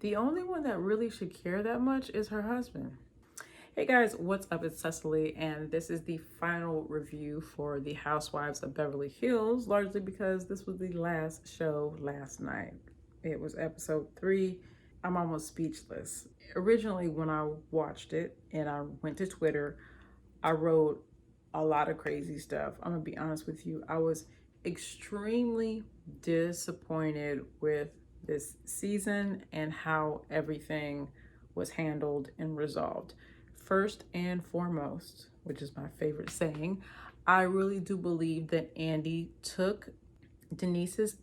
The only one that really should care that much is her husband. Hey guys, what's up? It's Cecily, and this is the final review for the Housewives of Beverly Hills, largely because this was the last show last night. It was episode 3. I'm almost speechless. Originally, when I watched it and I went to Twitter, I wrote a lot of crazy stuff. I'm gonna be honest with you. I was extremely disappointed with this season and how everything was handled and resolved. First and foremost, which is my favorite saying, I really do believe that Andy took Denise's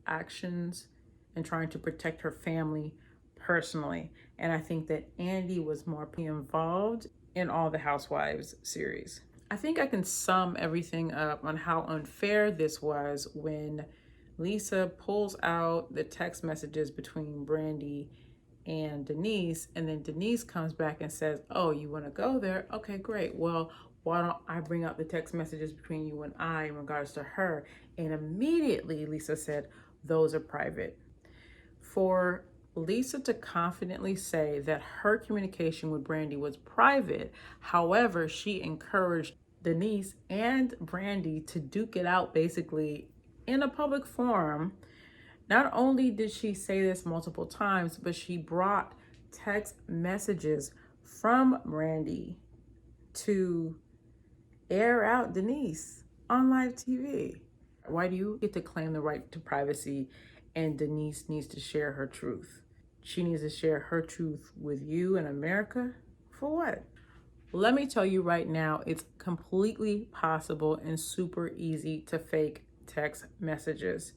actions and trying to protect her family personally. And I think that Andy was more involved in all the Housewives series. I think I can sum everything up on how unfair this was when Lisa pulls out the text messages between Brandy and Denise, and then Denise comes back and says, oh, you want to go there? Okay, great. Well, why don't I bring up the text messages between you and I in regards to her? And immediately Lisa said, those are private. For Lisa to confidently say that her communication with Brandy was private, however, she encouraged Denise and Brandy to duke it out basically in a public forum. Not only did she say this multiple times, but she brought text messages from Brandy to air out Denise on live TV. Why do you get to claim the right to privacy and Denise needs to share her truth? She needs to share her truth with you in America? For what? Let me tell you right now, it's completely possible and super easy to fake text messages.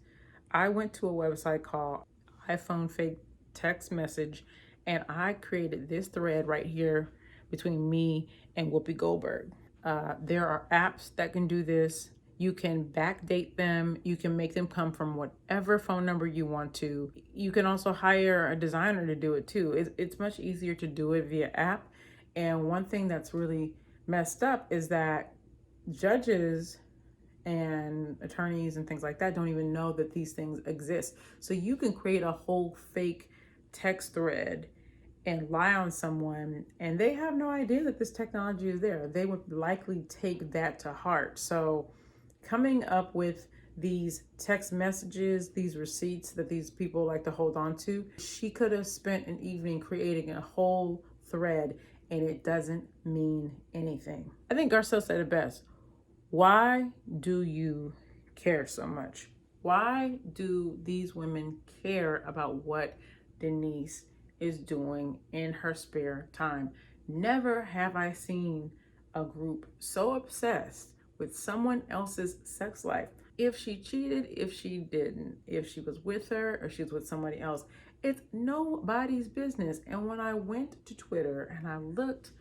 I went to a website called iPhone Fake Text Message, and I created this thread right here between me and Whoopi Goldberg. There are apps that can do this. You can backdate them. You can make them come from whatever phone number you want to. You can also hire a designer to do it too. It's much easier to do it via app. And one thing that's really messed up is that judges and attorneys and things like that don't even know that these things exist. So you can create a whole fake text thread and lie on someone, and they have no idea that this technology is there. They would likely take that to heart. So coming up with these text messages, these receipts that these people like to hold on to, she could have spent an evening creating a whole thread, and it doesn't mean anything. I think Garcelle said it best. Why do you care so much? Why do these women care about what Denise is doing in her spare time? Never have I seen a group so obsessed with someone else's sex life. If she cheated, if she didn't, if she was with her or she's with somebody else, it's nobody's business. And when I went to Twitter and I looked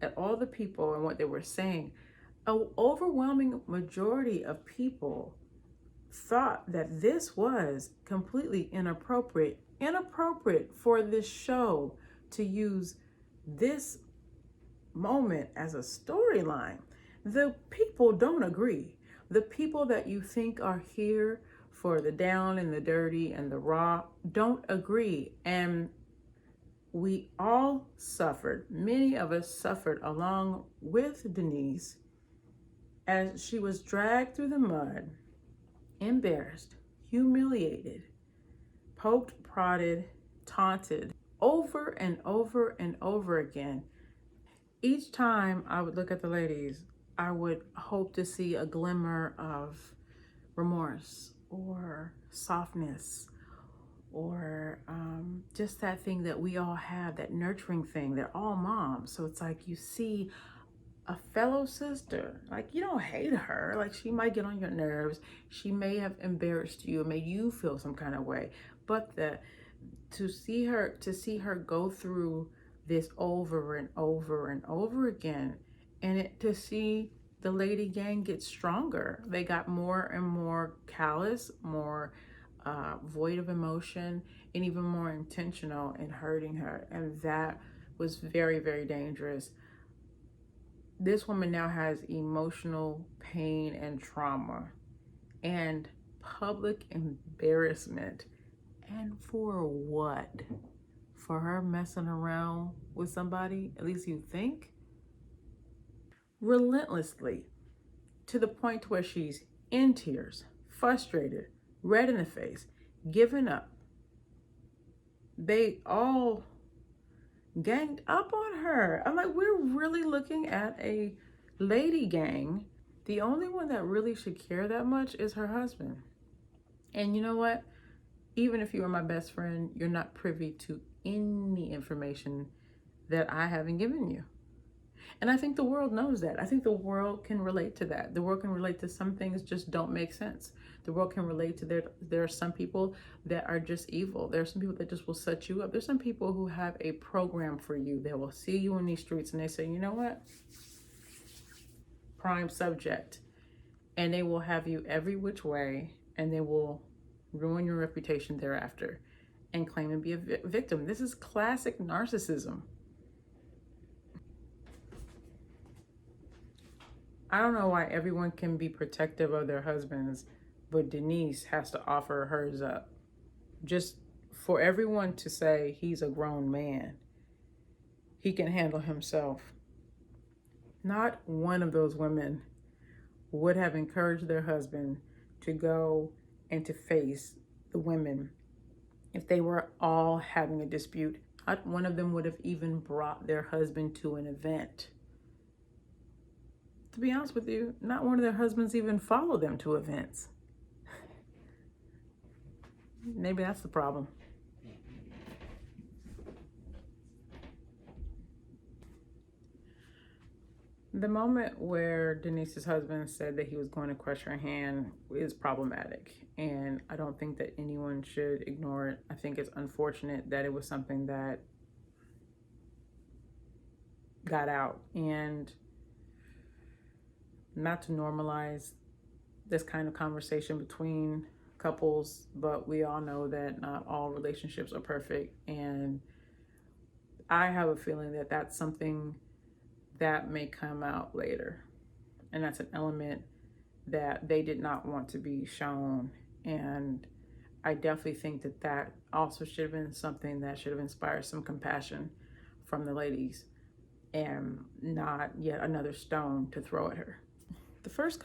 at all the people and what they were saying, an overwhelming majority of people thought that this was completely inappropriate for this show to use this moment as a storyline. The people don't agree. The people that you think are here for the down and the dirty and the raw don't agree. And we all suffered. Many of us suffered along with Denise as she was dragged through the mud, embarrassed, humiliated, poked, prodded, taunted, over and over and over again. Each time I would look at the ladies, I would hope to see a glimmer of remorse or softness or just that thing that we all have, that nurturing thing. They're all moms. So it's like you see a fellow sister, like you don't hate her, like she might get on your nerves, she may have embarrassed you, made you feel some kind of way, but to see her go through this over and over and over again, and to see the lady gang get stronger. They got more and more callous, more void of emotion, and even more intentional in hurting her, and that was very, very dangerous. This woman now has emotional pain and trauma and public embarrassment And for what? For her messing around with somebody, at least you think? Relentlessly, to the point where she's in tears, frustrated, red in the face, giving up. They all ganged up on her. I'm like, we're really looking at a lady gang. The only one that really should care that much is her husband. And you know what? Even if you are my best friend, you're not privy to any information that I haven't given you. And I think the world knows that. I think the world can relate to that. The world can relate to some things just don't make sense. The world can relate to there are some people that are just evil. There are some people that just will set you up. There's some people who have a program for you. They will see you in these streets and they say, you know what? Prime subject. And they will have you every which way and they will ruin your reputation thereafter and claim to be a victim. This is classic narcissism. I don't know why everyone can be protective of their husbands, but Denise has to offer hers up. Just for everyone to say he's a grown man, he can handle himself. Not one of those women would have encouraged their husband to go and to face the women if they were all having a dispute. Not one of them would have even brought their husband to an event. To be honest with you, not one of their husbands even followed them to events. Maybe that's the problem. The moment where Denise's husband said that he was going to crush her hand is problematic. And I don't think that anyone should ignore it. I think it's unfortunate that it was something that got out. And not to normalize this kind of conversation between couples, but we all know that not all relationships are perfect. And I have a feeling that that's something that may come out later. And that's an element that they did not want to be shown. And I definitely think that that also should have been something that should have inspired some compassion from the ladies and not yet another stone to throw at her. The first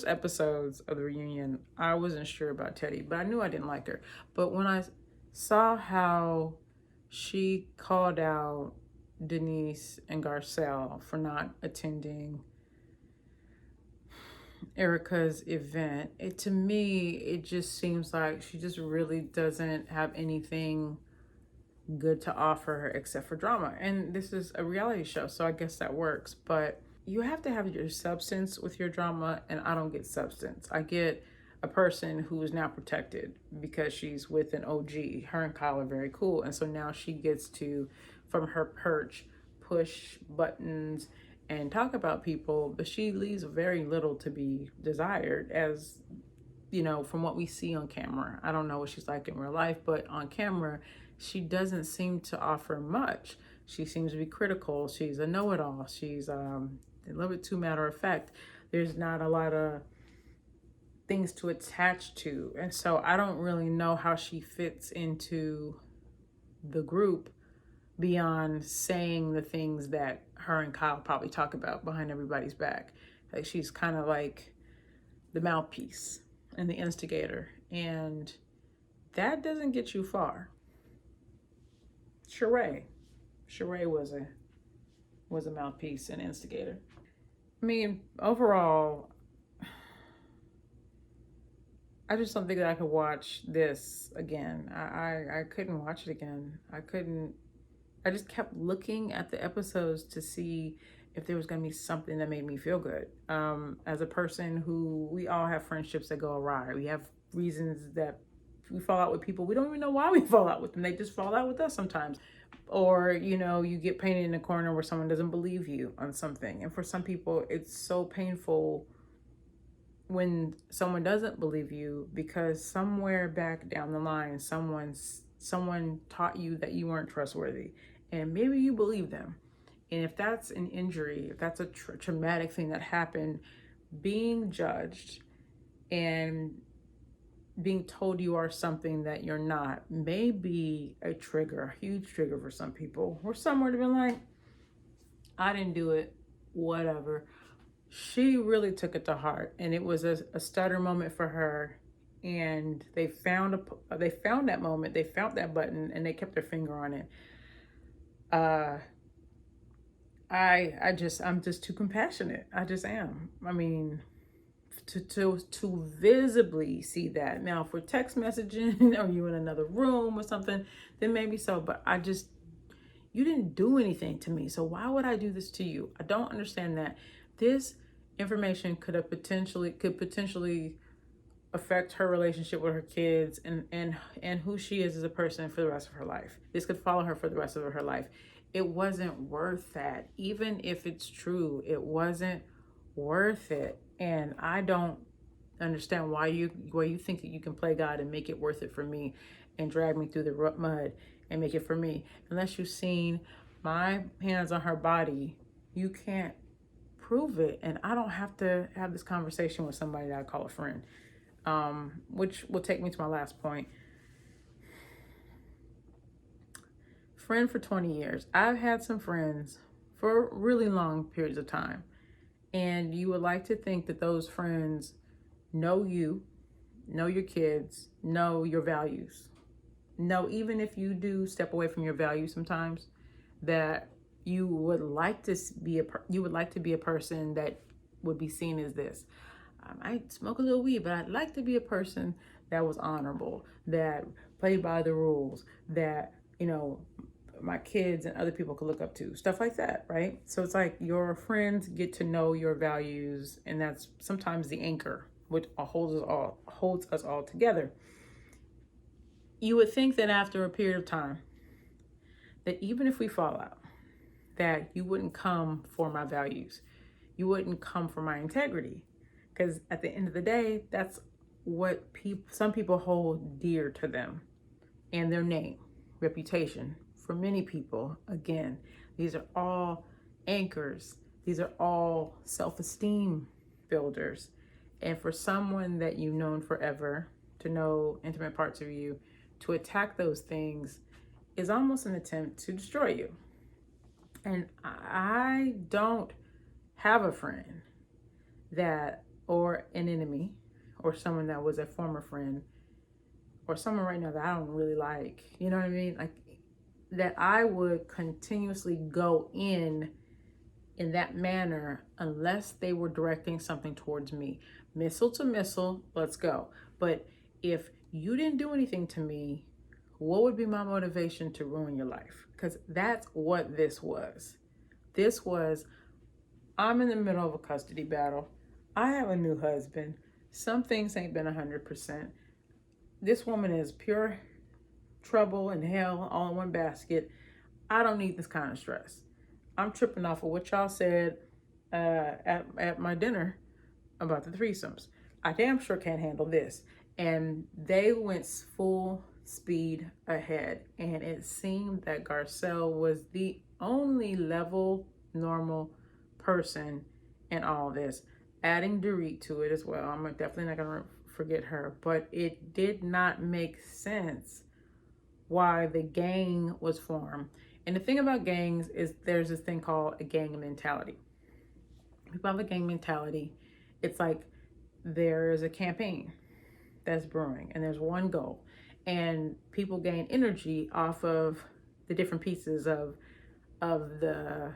episodes of the reunion, I wasn't sure about Teddy, but I knew I didn't like her. But when I saw how she called out Denise and Garcelle for not attending Erica's event, to me, it just seems like she just really doesn't have anything good to offer her except for drama. And this is a reality show, so I guess that works. But you have to have your substance with your drama, and I don't get substance. I get a person who is now protected because she's with an OG. Her and Kyle are very cool, and so now she gets to, from her perch, push buttons and talk about people, but she leaves very little to be desired, as you know, from what we see on camera. I don't know what she's like in real life, but on camera, she doesn't seem to offer much. She seems to be critical. She's a know-it-all. She's a little bit too matter of fact. There's not a lot of things to attach to. And so I don't really know how she fits into the group beyond saying the things that her and Kyle probably talk about behind everybody's back. Like, she's kind of like the mouthpiece and the instigator. And that doesn't get you far. Sheree was a mouthpiece and instigator. I mean, overall, I just don't think that I could watch this again. I couldn't watch it again. I just kept looking at the episodes to see if there was going to be something that made me feel good. As a person who, we all have friendships that go awry. We have reasons that we fall out with people. We don't even know why we fall out with them. They just fall out with us sometimes. Or, you know, you get painted in a corner where someone doesn't believe you on something. And for some people, it's so painful when someone doesn't believe you because somewhere back down the line, someone taught you that you weren't trustworthy. And maybe you believe them. And if that's an injury, if that's a traumatic thing that happened, being judged and being told you are something that you're not may be a trigger, a huge trigger for some people, or some would have been like, I didn't do it, whatever. She really took it to heart, and it was a stutter moment for her. And they found that moment, they found that button, and they kept their finger on it. Uh, I'm just too compassionate. I just am. I mean, to visibly see that. Now, if we're text messaging or you in another room or something, then maybe so. But you didn't do anything to me, so why would I do this to you? I don't understand that. This information could potentially affect her relationship with her kids and who she is as a person for the rest of her life. This could follow her for the rest of her life. It wasn't worth that. Even if it's true, it wasn't worth it. And I don't understand why you think that you can play God and make it worth it for me and drag me through the mud and make it for me. Unless you've seen my hands on her body, you can't prove it. And I don't have to have this conversation with somebody that I call a friend. Which will take me to my last point. Friend for 20 years. I've had some friends for really long periods of time. And you would like to think that those friends know you, know your kids, know your values. Know, even if you do step away from your values sometimes, that you would like to be a person that would be seen as this. I might smoke a little weed, but I'd like to be a person that was honorable, that played by the rules, that, my kids and other people could look up to, stuff like that, right? So it's like your friends get to know your values, and that's sometimes the anchor, which holds us all together. You would think that after a period of time, that even if we fall out, that you wouldn't come for my values, you wouldn't come for my integrity, because at the end of the day, that's what some people hold dear to them, and their name, reputation. For many people, again, these are all anchors. These are all self-esteem builders. And for someone that you've known forever, to know intimate parts of you, to attack those things is almost an attempt to destroy you. And I don't have a friend or an enemy, or someone that was a former friend, or someone right now that I don't really like, you know what I mean? Like, that I would continuously go in that manner unless they were directing something towards me. Missile to missile, let's go. But if you didn't do anything to me, what would be my motivation to ruin your life? Because that's what this was. This was, I'm in the middle of a custody battle. I have a new husband. Some things ain't been 100%. This woman is pure trouble and hell all in one basket. I don't need this kind of stress. I'm tripping off of what y'all said at my dinner about the threesomes. I damn sure can't handle this. And they went full speed ahead. And it seemed that Garcelle was the only level normal person in all this. Adding Dorit to it as well. I'm definitely not going to forget her. But it did not make sense why the gang was formed. And the thing about gangs is there's this thing called a gang mentality. People have a gang mentality. It's like there's a campaign that's brewing and there's one goal. And people gain energy off of the different pieces of the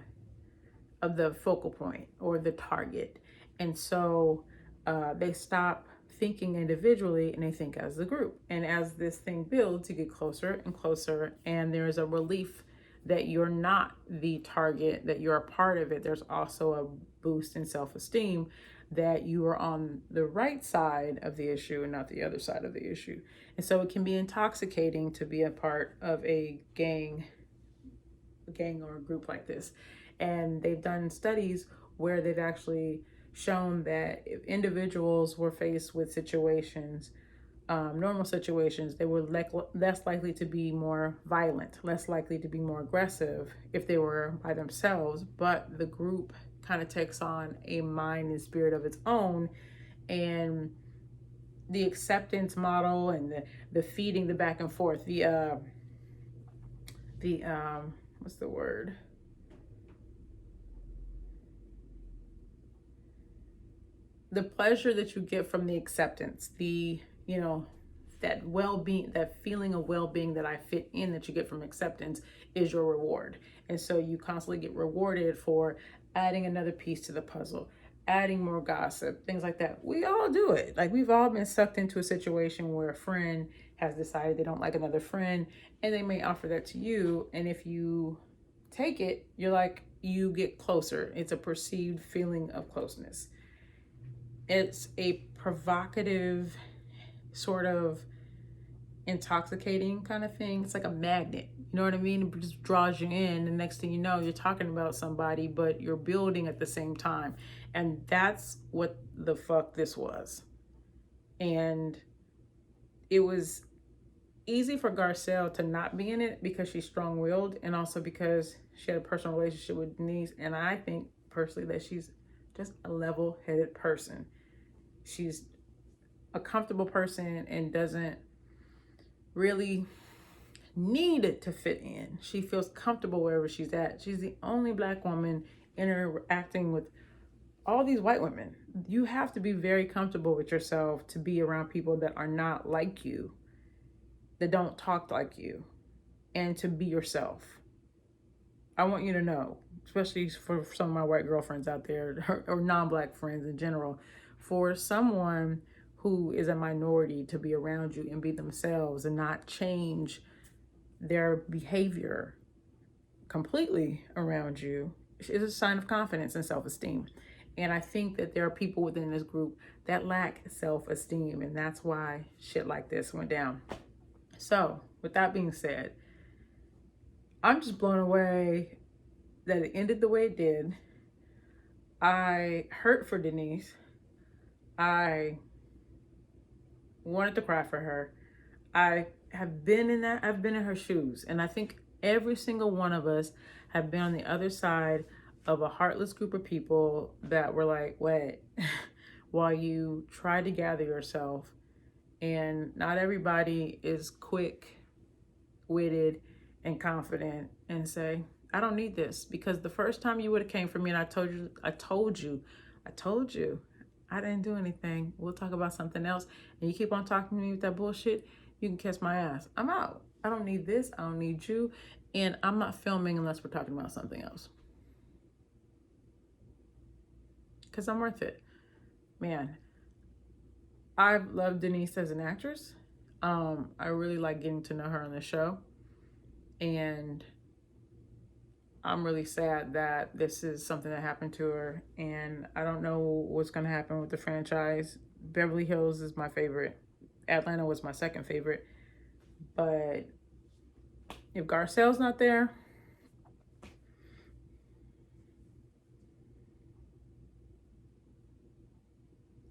focal point or the target. And so they stop thinking individually and they think as a group. And as this thing builds, you get closer and closer, and there's a relief that you're not the target, that you're a part of it. There's also a boost in self-esteem that you are on the right side of the issue and not the other side of the issue. And so it can be intoxicating to be a part of a gang or a group like this. And they've done studies where they've actually shown that if individuals were faced with situations, normal situations, they were less likely to be more violent, less likely to be more aggressive if they were by themselves. But the group kind of takes on a mind and spirit of its own, and the acceptance model and the feeding, the back and forth, the what's the word? The pleasure that you get from the acceptance, the, you know, that well-being, that feeling of well-being that I fit in that you get from acceptance is your reward. And so you constantly get rewarded for adding another piece to the puzzle, adding more gossip, things like that. We all do it. Like, we've all been sucked into a situation where a friend has decided they don't like another friend, and they may offer that to you, and if you take it, you're like, you get closer. It's a perceived feeling of closeness. It's a provocative, sort of intoxicating kind of thing. It's like a magnet. You know what I mean? It just draws you in. The next thing you know, you're talking about somebody, but you're building at the same time. And that's what the fuck this was. And it was easy for Garcelle to not be in it because she's strong-willed, and also because she had a personal relationship with Denise. And I think personally that she's just a level-headed person. She's a comfortable person and doesn't really need it to fit in. She feels comfortable wherever she's at. She's the only Black woman interacting with all these white women. You have to be very comfortable with yourself to be around people that are not like you, that don't talk like you, and to be yourself. I want you to know, especially for some of my white girlfriends out there, or non-Black friends in general, for someone who is a minority to be around you and be themselves and not change their behavior completely around you is a sign of confidence and self-esteem. And I think that there are people within this group that lack self-esteem, and that's why shit like this went down. So with that being said, I'm just blown away that it ended the way it did. I hurt for Denise. I wanted to cry for her. I've been in her shoes. And I think every single one of us have been on the other side of a heartless group of people that were like, wait, while you try to gather yourself. And not everybody is quick-witted and confident and say, I don't need this. Because the first time you would have came for me and I told you, I didn't do anything. We'll talk about something else. And you keep on talking to me with that bullshit, you can kiss my ass. I'm out. I don't need this. I don't need you. And I'm not filming unless we're talking about something else. Because I'm worth it. Man, I've loved Denise as an actress. I really like getting to know her on the show. And I'm really sad that this is something that happened to her, and I don't know what's going to happen with the franchise. Beverly Hills is my favorite. Atlanta was my second favorite. But if Garcelle's not there,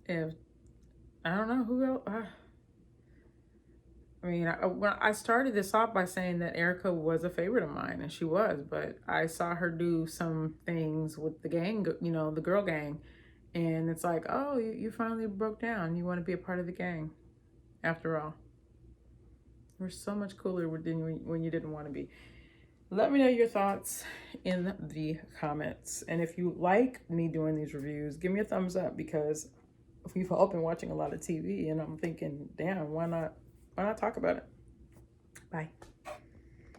if I don't know who else. I mean, when I started this off by saying that Erica was a favorite of mine, and she was, but I saw her do some things with the gang, you know, the girl gang, and it's like, oh, you finally broke down. You want to be a part of the gang, after all. We're so much cooler when you didn't want to be. Let me know your thoughts in the comments, and if you like me doing these reviews, give me a thumbs up, because we've all been watching a lot of TV, and I'm thinking, damn, why not talk about it? Bye.